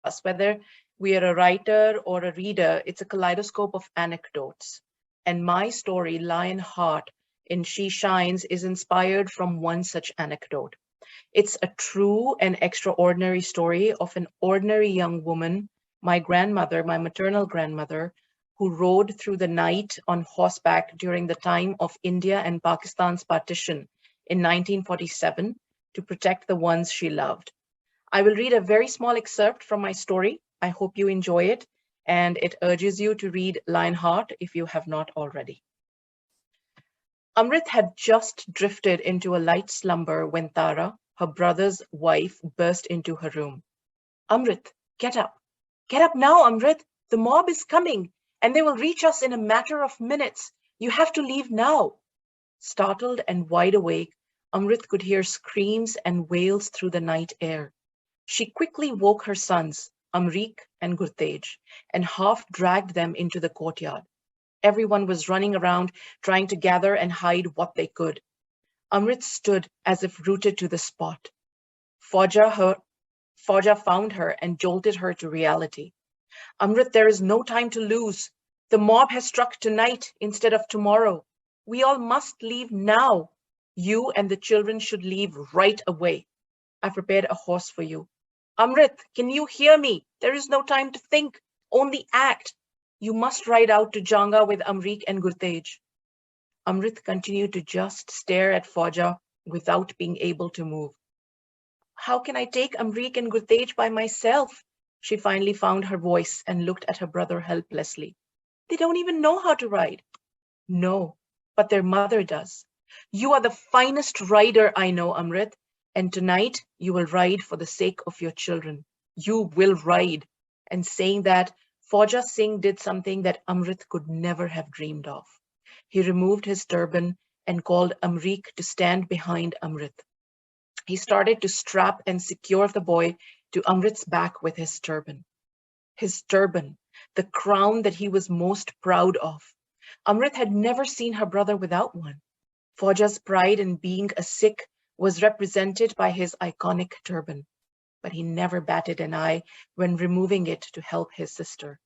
us, whether we are a writer or a reader, it's a kaleidoscope of anecdotes. And my story, Lionheart in She Shines, is inspired from one such anecdote. It's a true and extraordinary story of an ordinary young woman, my grandmother, my maternal grandmother, who rode through the night on horseback during the time of India and Pakistan's partition in 1947 to protect the ones she loved. I will read a very small excerpt from my story. I hope you enjoy it, and it urges you to read Lionheart if you have not already. Amrit had just drifted into a light slumber when Tara, her brother's wife, burst into her room. Amrit, get up. Get up now, Amrit. The mob is coming, and they will reach us in a matter of minutes. You have to leave now. Startled and wide awake, Amrit could hear screams and wails through the night air. She quickly woke her sons, Amrik and Gurtej, and half dragged them into the courtyard. Everyone was running around, trying to gather and hide what they could. Amrit stood as if rooted to the spot. Fauja found her and jolted her to reality. Amrit, there is no time to lose. The mob has struck tonight instead of tomorrow. We all must leave now. You and the children should leave right away. I prepared a horse for you. Amrit, can you hear me? There is no time to think, only act. You must ride out to Janga with Amrik and Gurtej. Amrit continued to just stare at Fauja without being able to move. How can I take Amrik and Gurtej by myself? She finally found her voice and looked at her brother helplessly. They don't even know how to ride. No, but their mother does. You are the finest rider I know, Amrit, and tonight you will ride for the sake of your children. You will ride. And saying that, Fauja Singh did something that Amrit could never have dreamed of. He removed his turban and called Amrik to stand behind Amrit. He started to strap and secure the boy to Amrit's back with his turban. His turban, the crown that he was most proud of. Amrit had never seen her brother without one. Fauja's pride in being a Sikh was represented by his iconic turban, but he never batted an eye when removing it to help his sister.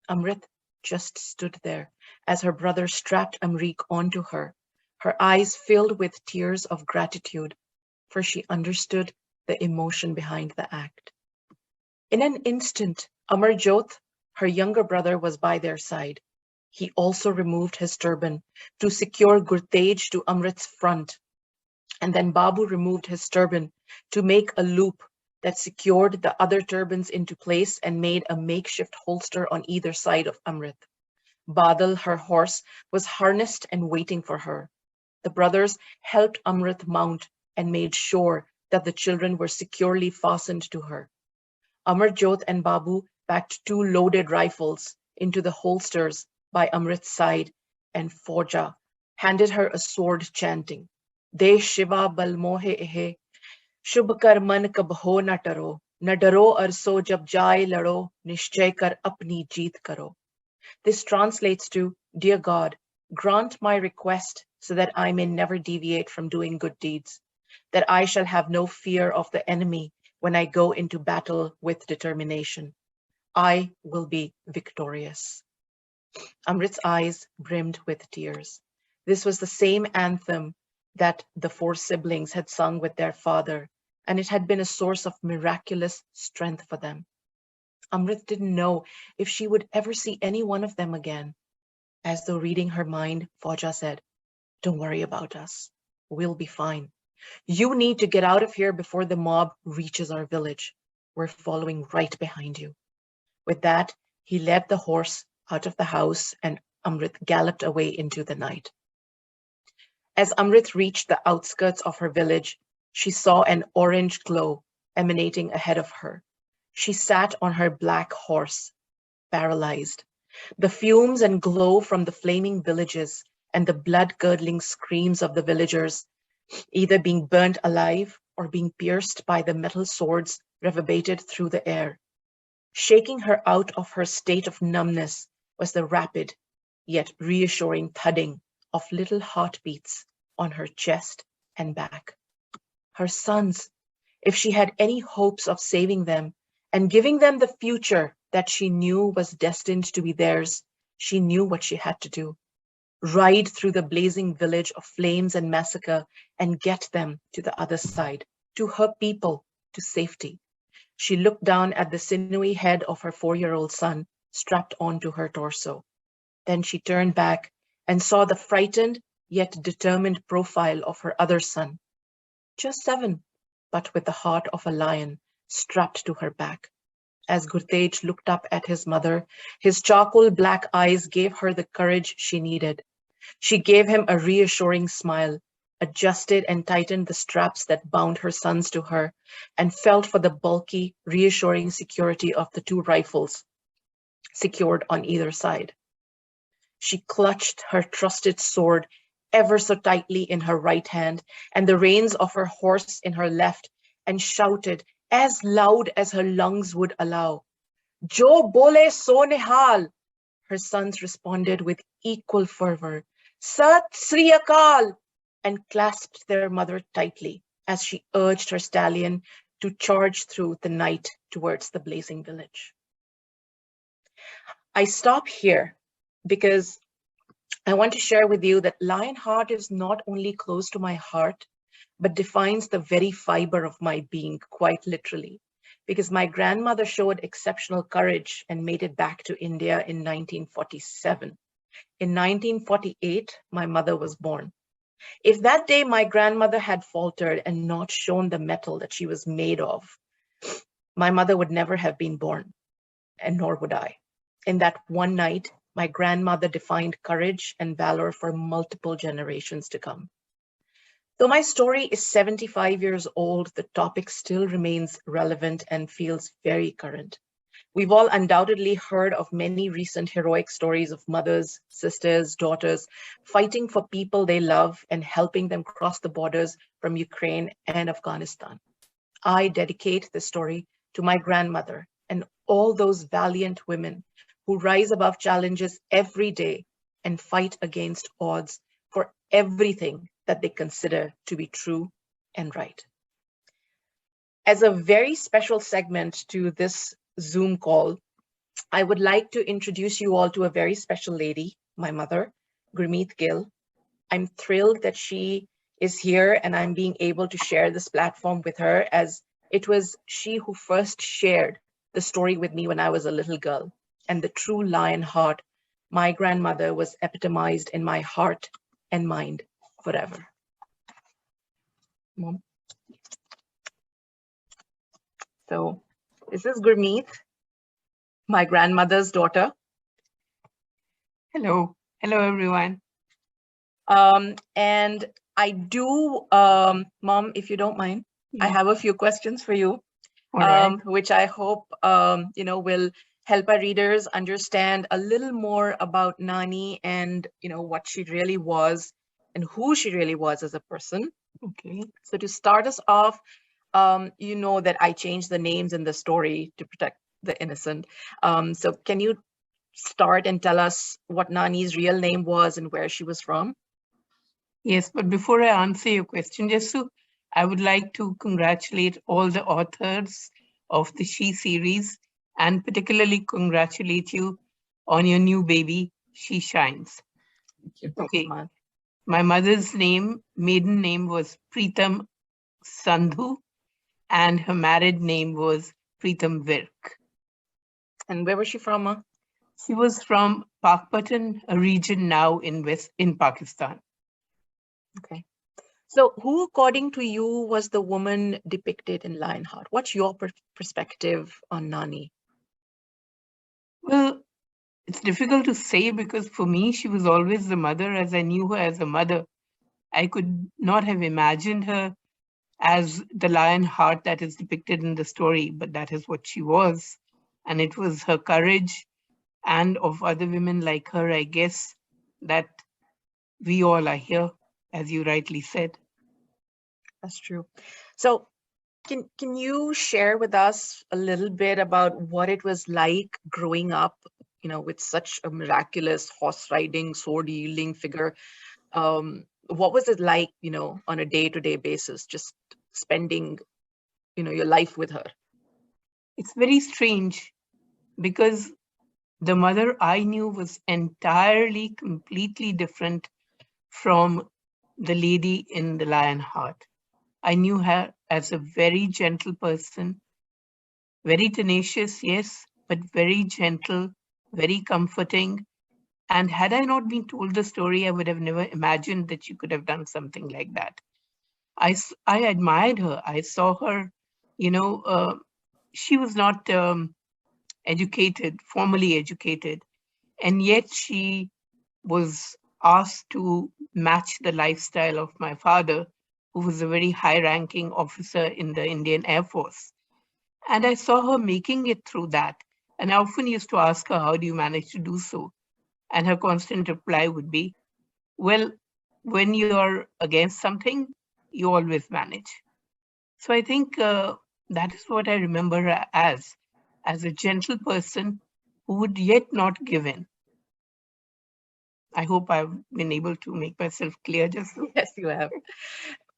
Amrit just stood there as her brother strapped Amrik onto her, her eyes filled with tears of gratitude, for she understood the emotion behind the act. In an instant, Amarjot, her younger brother, was by their side. He also removed his turban to secure Gurtej to Amrit's front, and then Babu removed his turban to make a loop that secured the other turbans into place and made a makeshift holster on either side of Amrit. Badal, her horse, was harnessed and waiting for her. The brothers helped Amrit mount and made sure that the children were securely fastened to her. Amarjot and Babu packed 2 loaded rifles into the holsters by Amrit's side, and Fauja handed her a sword chanting, De Shiva Balmohe Ehe, Shubh Kar Man Kab Ho Na Taro, Na Daro Arso Jab Jai Lado, Nishchay Kar Apni Jeet Karo. This translates to, Dear God, grant my request so that I may never deviate from doing good deeds, that I shall have no fear of the enemy when I go into battle with determination. I will be victorious. Amrit's eyes brimmed with tears. This was the same anthem that the 4 siblings had sung with their father, and it had been a source of miraculous strength for them. Amrit didn't know if she would ever see any one of them again. As though reading her mind, Fauja said, Don't worry about us. We'll be fine. You need to get out of here before the mob reaches our village. We're following right behind you. With that, he led the horse out of the house and Amrit galloped away into the night. As Amrit reached the outskirts of her village, she saw an orange glow emanating ahead of her. She sat on her black horse, paralyzed. The fumes and glow from the flaming villages and the blood-curdling screams of the villagers, either being burnt alive or being pierced by the metal swords, reverberated through the air. Shaking her out of her state of numbness was the rapid, yet reassuring thudding of little heartbeats on her chest and back. Her sons, if she had any hopes of saving them and giving them the future that she knew was destined to be theirs. She knew what she had to do: ride through the blazing village of flames and massacre and get them to the other side, to her people, to safety. She looked down at the sinewy head of her 4-year-old son strapped onto her torso. Then she turned back and saw the frightened yet determined profile of her other son, just 7, but with the heart of a lion strapped to her back. As Gurtej looked up at his mother, his charcoal black eyes gave her the courage she needed. She gave him a reassuring smile, adjusted and tightened the straps that bound her sons to her, and felt for the bulky, reassuring security of the 2 rifles secured on either side. She clutched her trusted sword ever so tightly in her right hand and the reins of her horse in her left, and shouted as loud as her lungs would allow, "Jo bole so nihal." Her sons responded with equal fervor, "Sat Sri Akal," and clasped their mother tightly as she urged her stallion to charge through the night towards the blazing village. I stop here because I want to share with you that Lionheart is not only close to my heart, but defines the very fiber of my being, quite literally, because my grandmother showed exceptional courage and made it back to India in 1947. In 1948, my mother was born. If that day my grandmother had faltered and not shown the metal that she was made of, my mother would never have been born, and nor would I. In that one night, my grandmother defined courage and valor for multiple generations to come. Though my story is 75 years old, the topic still remains relevant and feels very current. We've all undoubtedly heard of many recent heroic stories of mothers, sisters, daughters fighting for people they love and helping them cross the borders from Ukraine and Afghanistan. I dedicate this story to my grandmother and all those valiant women who rise above challenges every day and fight against odds for everything that they consider to be true and right. As a very special segment to this Zoom call, I would like to introduce you all to a very special lady, my mother, Gurmeet Gill. I'm thrilled that she is here and I'm being able to share this platform with her, as it was she who first shared the story with me when I was a little girl. And the true Lionheart, my grandmother, was epitomized in my heart and mind forever. Mom. So this is Gurmeet, my grandmother's daughter. Hello. Hello, everyone. And I do, Mom, if you don't mind, I have a few questions for you, which I hope, will help our readers understand a little more about Nani and, what she really was and who she really was as a person. Okay. So to start us off, you know that I changed the names in the story to protect the innocent. So can you start and tell us what Nani's real name was and where she was from? Yes, but before I answer your question, Jessu, I would like to congratulate all the authors of the She series, and particularly congratulate you on your new baby, She Shines. Okay. My mother's maiden name was Preetam Sandhu, and her married name was Preetam Virk. And where was she from, Ma? She was from Pakpatan, a region now in Pakistan. Okay. So who, according to you, was the woman depicted in Lionheart? What's your perspective on Nani? Well, it's difficult to say, because for me, she was always the mother, as I knew her as a mother. I could not have imagined her as the Lionheart that is depicted in the story, but that is what she was. And it was her courage and of other women like her, I guess, that we all are here, as you rightly said. That's true. So can you share with us a little bit about what it was like growing up, with such a miraculous horse riding, sword wielding figure? What was it like, on a day-to-day basis, just spending, your life with her? It's very strange because the mother I knew was entirely, completely different from the lady in the Lionheart. I knew her as a very gentle person, very tenacious, yes, but very gentle, very comforting. And had I not been told the story, I would have never imagined that she could have done something like that. I admired her. I saw her, she was not educated, formally educated, and yet she was asked to match the lifestyle of my father, who was a very high ranking officer in the Indian Air Force. And I saw her making it through that. And I often used to ask her, how do you manage to do so? And her constant reply would be, well, when you're against something, you always manage. So I think that is what I remember her as a gentle person who would yet not give in. I hope I've been able to make myself clear just so. Yes, you have.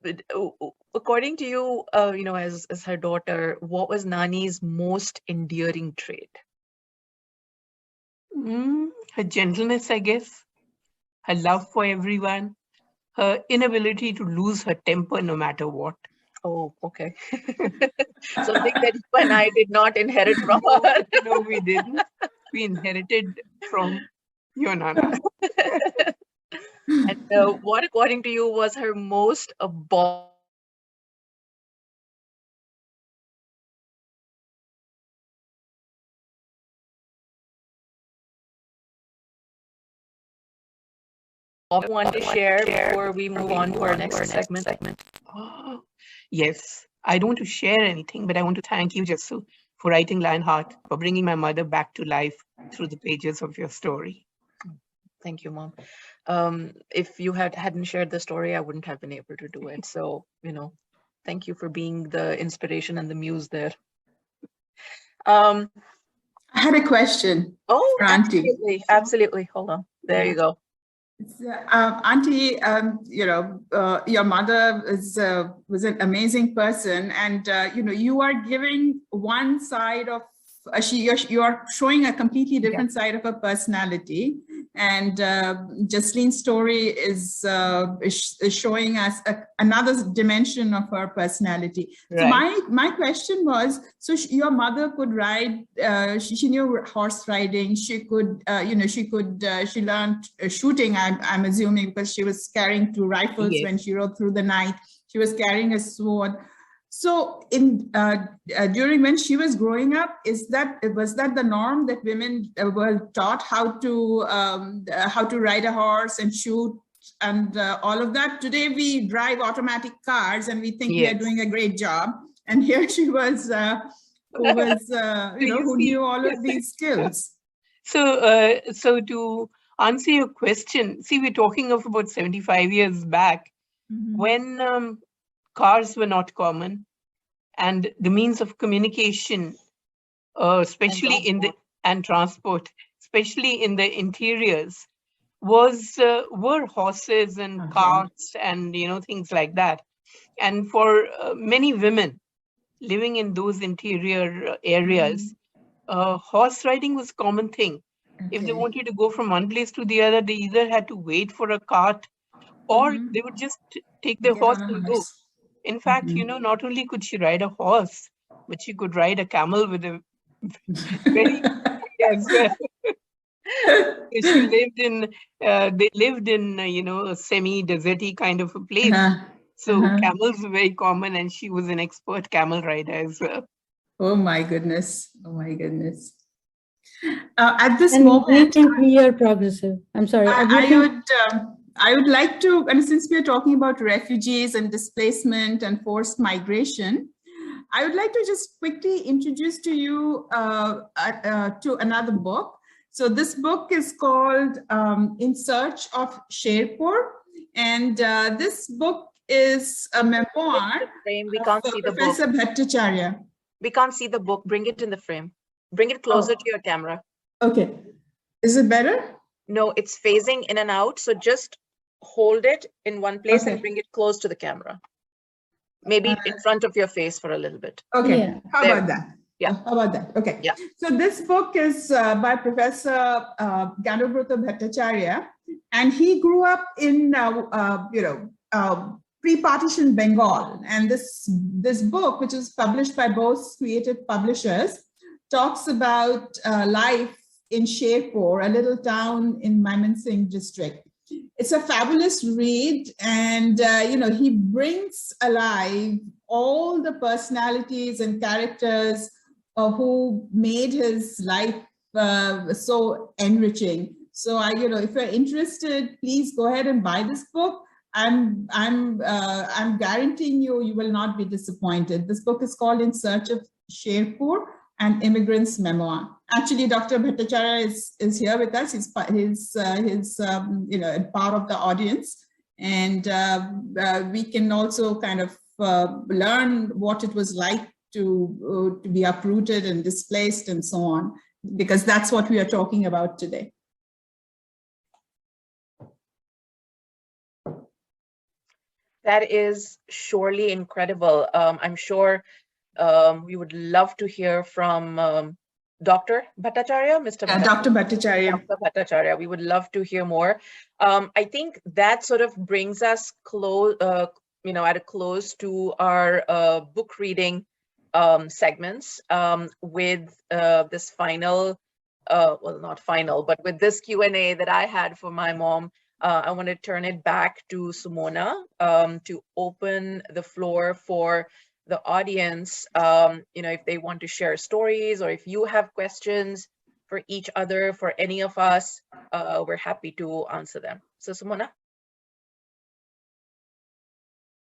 But, according to you, as her daughter, what was Nani's most endearing trait? Her gentleness, I guess, her love for everyone, her inability to lose her temper no matter what. Oh, okay. Something that you and I did not inherit from her. No, we didn't. We inherited from your Nana. And what, according to you, was her most want to share before we move on to our next segment? Oh, yes. I don't want to share anything, but I want to thank you, Jessu, for writing Lionheart, for bringing my mother back to life through the pages of your story. Thank you, Mom. If you hadn't shared the story, I wouldn't have been able to do it. So, thank you for being the inspiration and the muse there. I had a question. Oh, for Auntie. Absolutely. Hold on. There you go. Auntie, your mother was an amazing person, and you are giving one side of you are showing a completely different side of her personality, and Jesleen's story is showing us another dimension of her personality. Right. So my question was, so your mother could ride, she knew horse riding, she could, she learned shooting, I'm assuming, because she was carrying 2 rifles when she rode through the night. She was carrying a sword. So during when she was growing up, was that the norm that women were taught how to ride a horse and shoot and all of that? Today we drive automatic cars and we think we are doing a great job. And here she was, who knew all of these skills. So to answer your question, see, we're talking of about 75 years back, when cars were not common, and the means of communication, especially in the transport, especially in the interiors, were horses and carts and things like that. And for many women living in those interior areas, horse riding was a common thing. If they wanted to go from one place to the other, they either had to wait for a cart or they would just take their horse and go. In fact, not only could she ride a horse, but she could ride a camel with a very as well. She lived in, they lived in, a semi-deserty kind of a place. So camels were very common, and she was an expert camel rider as well. Oh my goodness! Oh my goodness! At this moment, we are progressive. I'm sorry. I would like to, and since we are talking about refugees and displacement and forced migration, I would like to just quickly introduce to you to another book. So this book is called In Search of Sherpur, and this book is a memoir. We can't see the Professor Bhattacharya. We can't see the book. Bring it in the frame. Bring it closer to your camera. Okay. Is it better? No, it's phasing in and out. So just hold it in one place and bring it close to the camera. Maybe in front of your face for a little bit. Okay. How about that? Yeah. How about that? Okay. Yeah. So this book is by Professor Gyanobroto Bhattacharya, and he grew up in pre-partition Bengal. And this book, which is published by both creative publishers, talks about life in Sherpur, a little town in Mymensingh district. It's a fabulous read, and he brings alive all the personalities and characters who made his life so enriching. So if you're interested, please go ahead and buy this book. I'm guaranteeing you will not be disappointed. This book is called In Search of Sherpur, an Immigrant's Memoir. Actually, Dr. Bhattacharya is here with us. He's part of the audience, and we can also kind of learn what it was like to be uprooted and displaced and so on, because that's what we are talking about today. That is surely incredible. I'm sure we would love to hear from Dr. Bhattacharya, Mr. Dr. Bhattacharya. Dr. Bhattacharya. We would love to hear more. I think that sort of brings us close, at a close to our book reading segments with this final, well, not final, but with this Q&A that I had for my mom. I want to turn it back to Sumona to open the floor for the audience, if they want to share stories, or if you have questions for each other, for any of us, we're happy to answer them. So Sumona.